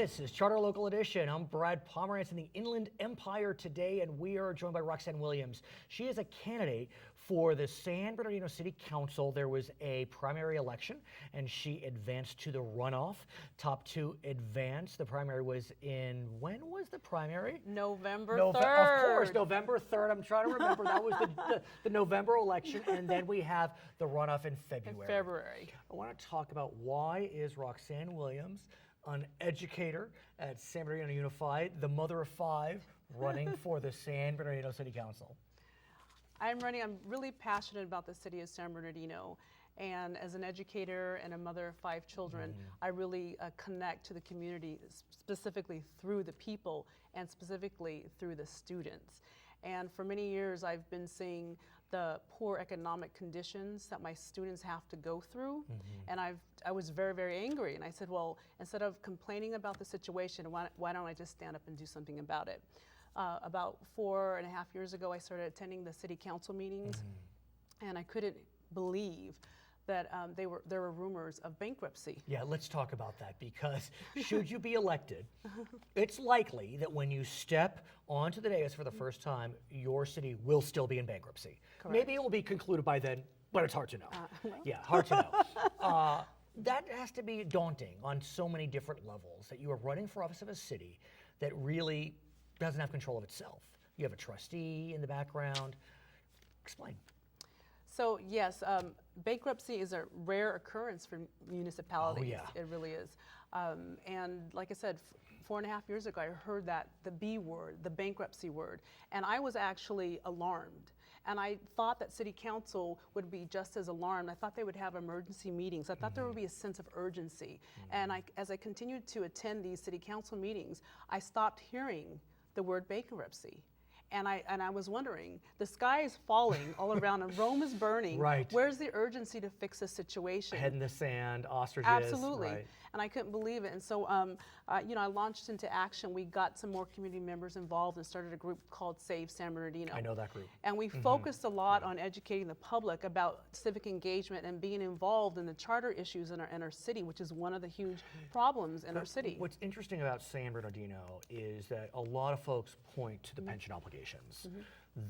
This is Charter Local Edition. I'm Brad Pomerance in the Inland Empire today, and we are joined by Roxanne Williams. She is a candidate for the San Bernardino City Council. There was a primary election, and she advanced to the runoff. Top two advanced. The primary was when was the primary? November 3rd. Of course, November 3rd. I'm trying to remember. That was the November election, and then we have the runoff in February. I want to talk about why is Roxanne Williams, an educator at San Bernardino Unified, the mother of five, running for the San Bernardino City Council. I'm really passionate about the city of San Bernardino. And as an educator and a mother of five children, I really connect to the community, specifically through the people and specifically through the students. And for many years, I've been seeing the poor economic conditions that my students have to go through. And I was very, very angry. And I said, well, instead of complaining about the situation, why don't I just stand up and do something about it? About 4.5 years ago, I started attending the city council meetings, and I couldn't believe that there were rumors of bankruptcy. Yeah, let's talk about that, because should you be elected, it's likely that when you step onto the dais for the first time, your city will still be in bankruptcy. Correct. Maybe it will be concluded by then, but it's hard to know. Yeah, hard to know. That has to be daunting on so many different levels, that you are running for office of a city that really doesn't have control of itself. You have a trustee in the background. Explain. So yes, bankruptcy is a rare occurrence for municipalities. Oh, yeah. It really is. And like I said, 4.5 years ago, I heard that, the B word, the bankruptcy word, and I was actually alarmed. And I thought that city council would be just as alarmed. I thought they would have emergency meetings. I thought there would be a sense of urgency. And as I continued to attend these city council meetings, I stopped hearing the word bankruptcy. And I was wondering, the sky is falling all around and Rome is burning. Right. Where's the urgency to fix this situation? Head in the sand, ostriches. Absolutely. Right. And I couldn't believe it. And so, I launched into action. We got some more community members involved and started a group called Save San Bernardino. I know that group. And we focused a lot on educating the public about civic engagement and being involved in the charter issues in our city, which is one of the huge problems in our city. What's interesting about San Bernardino is that a lot of folks point to the pension obligations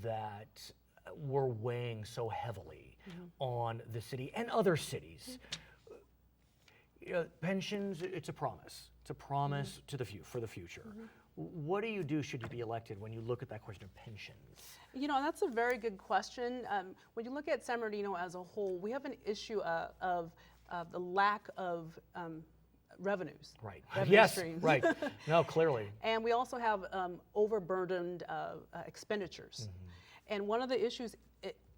that were weighing so heavily on the city and other cities. You know, pensions, it's a promise. It's a promise to for the future. What do you do should you be elected when you look at that question of pensions? You know, that's a very good question. When you look at San Bernardino as a whole, we have an issue of the lack of revenues. Right. Revenue Yes. streams. Right. No, clearly. And we also have overburdened expenditures. And one of the issues,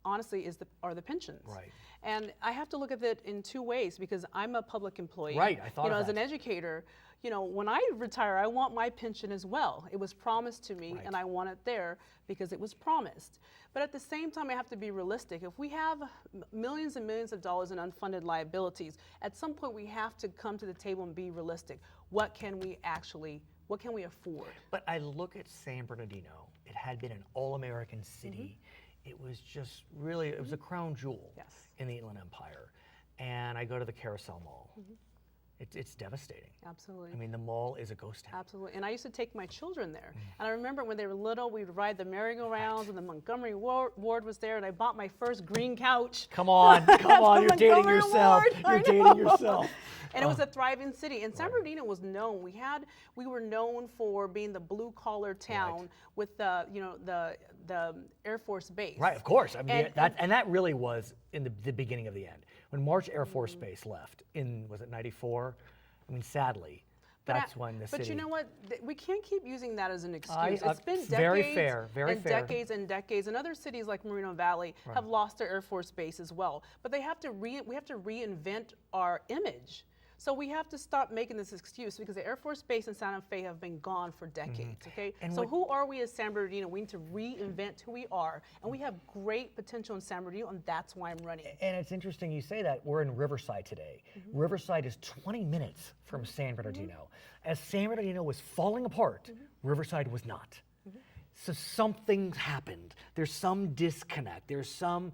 honestly, are the pensions. Right. And I have to look at it in two ways, because I'm a public employee. Right, I thought You know, of as an that. educator, you know, when I retire, I want my pension as well. It was promised to me, Right. and I want it there because it was promised. But at the same time, I have to be realistic. If we have millions and millions of dollars in unfunded liabilities, at some point we have to come to the table and be realistic. What can we afford? But I look at San Bernardino. It had been an all-American city. It was just really, it was a crown jewel in the Inland Empire. And I go to the Carousel Mall. It's devastating. Absolutely. I mean, the mall is a ghost town. Absolutely. And I used to take my children there. And I remember when they were little, we would ride the merry-go-rounds, and the Montgomery Ward was there, and I bought my first green couch. Come on, you're dating Montgomery yourself. Ward. You're I dating know. yourself. And it was a thriving city. And San Bernardino was known. We were known for being the blue-collar town with the Air Force Base. Right, of course. I mean, And- that really was in the beginning of the end. When March Air Force Base left in, was it 94? I mean, sadly, that's when the city. But you know what? We can't keep using that as an excuse. It's been decades very fair, very and fair. decades and decades. And other cities like Moreno Valley have lost their Air Force Base as well. But we have to reinvent our image. So we have to stop making this excuse, because the Air Force Base in Santa Fe have been gone for decades, okay? And so who are we as San Bernardino? We need to reinvent who we are. And we have great potential in San Bernardino, and that's why I'm running. And it's interesting you say that. We're in Riverside today. Riverside is 20 minutes from San Bernardino. As San Bernardino was falling apart, Riverside was not. So something's happened. There's some disconnect. There's some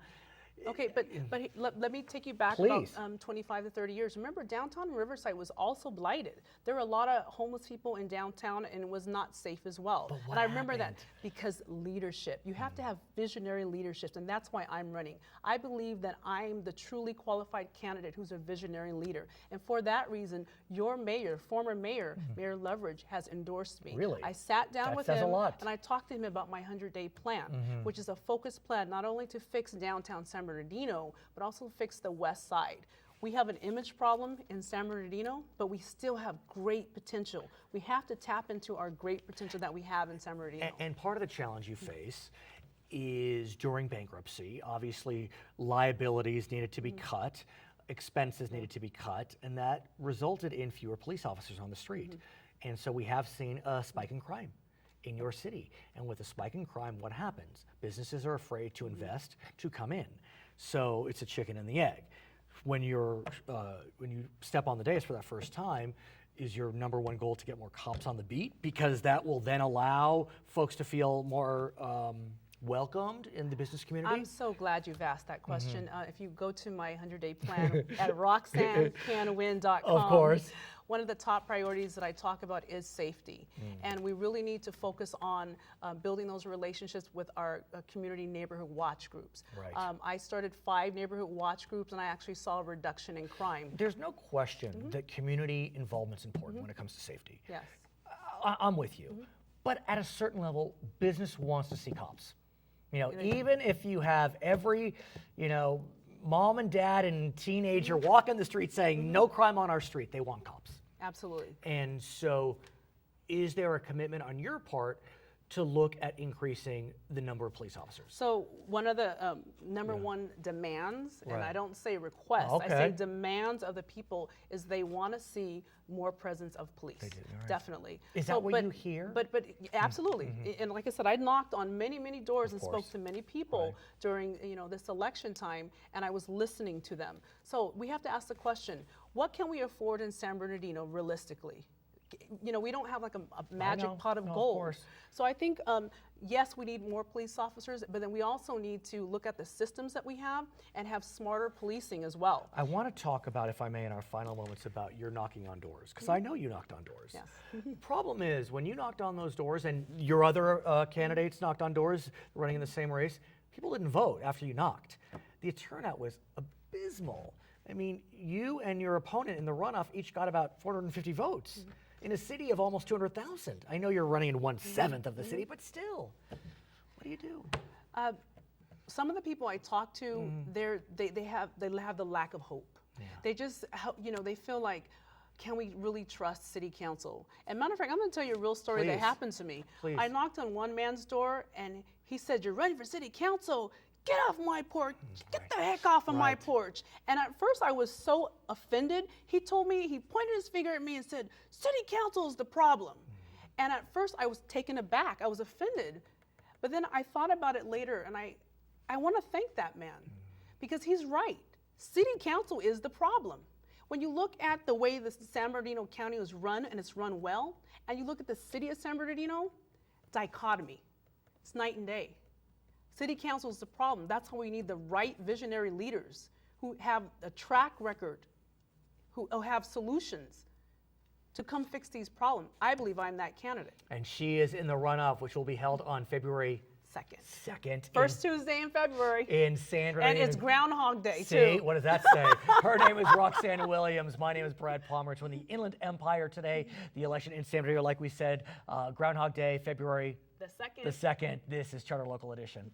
Okay, but let me take you back Please. about 25 to 30 years. Remember, downtown Riverside was also blighted. There were a lot of homeless people in downtown, and it was not safe as well. But what And I remember happened? that because leadership. You have to have visionary leadership, and that's why I'm running. I believe that I'm the truly qualified candidate who's a visionary leader. And for that reason, your mayor, former mayor, Mayor Leverage, has endorsed me. Really? I sat down That with says a him, lot. and I talked to him about my 100-day plan, which is a focused plan not only to fix downtown San Bernardino, but also fix the west side. We have an image problem in San Bernardino, but we still have great potential. We have to tap into our great potential that we have in San Bernardino. And part of the challenge you face is during bankruptcy, obviously liabilities needed to be cut, expenses needed to be cut, and that resulted in fewer police officers on the street. And so we have seen a spike in crime in your city. And with a spike in crime, what happens? Businesses are afraid to invest, to come in. So it's a chicken and the egg. When you step on the dais for that first time, is your number one goal to get more cops on the beat? Because that will then allow folks to feel more welcomed in the business community? I'm so glad you've asked that question. If you go to my 100-day plan at roxannecanwin.com, Of course. one of the top priorities that I talk about is safety. And we really need to focus on building those relationships with our community neighborhood watch groups. Right. I started 5 neighborhood watch groups, and I actually saw a reduction in crime. There's no question that community involvement's important when it comes to safety. Yes. I'm with you. But at a certain level, business wants to see cops. You know, even if you have every, mom and dad and teenager walking the street saying no crime on our street, they want cops. Absolutely. And so is there a commitment on your part to look at increasing the number of police officers? So one of the number one demands, and Right. I don't say requests, I Okay. say demands of the people, is they want to see more presence of police. They do, all right. Definitely. Is that what you hear? But absolutely. And like I said, I knocked on many, many doors and spoke course. to many people Right. during this election time, and I was listening to them. So we have to ask the question, what can we afford in San Bernardino realistically? We don't have like a magic pot of No, of gold. course. So I think, yes, we need more police officers, but then we also need to look at the systems that we have and have smarter policing as well. I want to talk about, if I may, in our final moments about your knocking on doors, because I know you knocked on doors. Yes. Problem is, when you knocked on those doors and your other candidates knocked on doors running in the same race, people didn't vote after you knocked. The turnout was abysmal. I mean, you and your opponent in the runoff each got about 450 votes. In a city of almost 200,000. I know you're running in 1/7 of the city, but still, what do you do? Some of the people I talk to, they have the lack of hope. Yeah. They just, they feel like, can we really trust city council? And matter of fact, I'm going to tell you a real story that Please. happened to me. Please. I knocked on one man's door, and he said, "You're running for city council. Get off my porch. Get the heck off of my Right. porch." And at first I was so offended. He pointed his finger at me and said, "City council is the problem." And at first I was taken aback. I was offended. But then I thought about it later, and I want to thank that man because he's right. City council is the problem. When you look at the way the San Bernardino County is run, and it's run well, and you look at the city of San Bernardino, dichotomy. It's night and day. City council is the problem. That's why we need the right visionary leaders who have a track record, who have solutions to come fix these problems. I believe I'm that candidate. And she is in the runoff, which will be held on February 2nd. First Tuesday in February. in San Bernardino. And it's Groundhog Day, See, too. what does that say? Her name is Roxanne Williams. My name is Brad Pomerance. We're in the Inland Empire today. The election in San Bernardino, like we said, Groundhog Day, February The second. the 2nd. This is Charter Local Edition.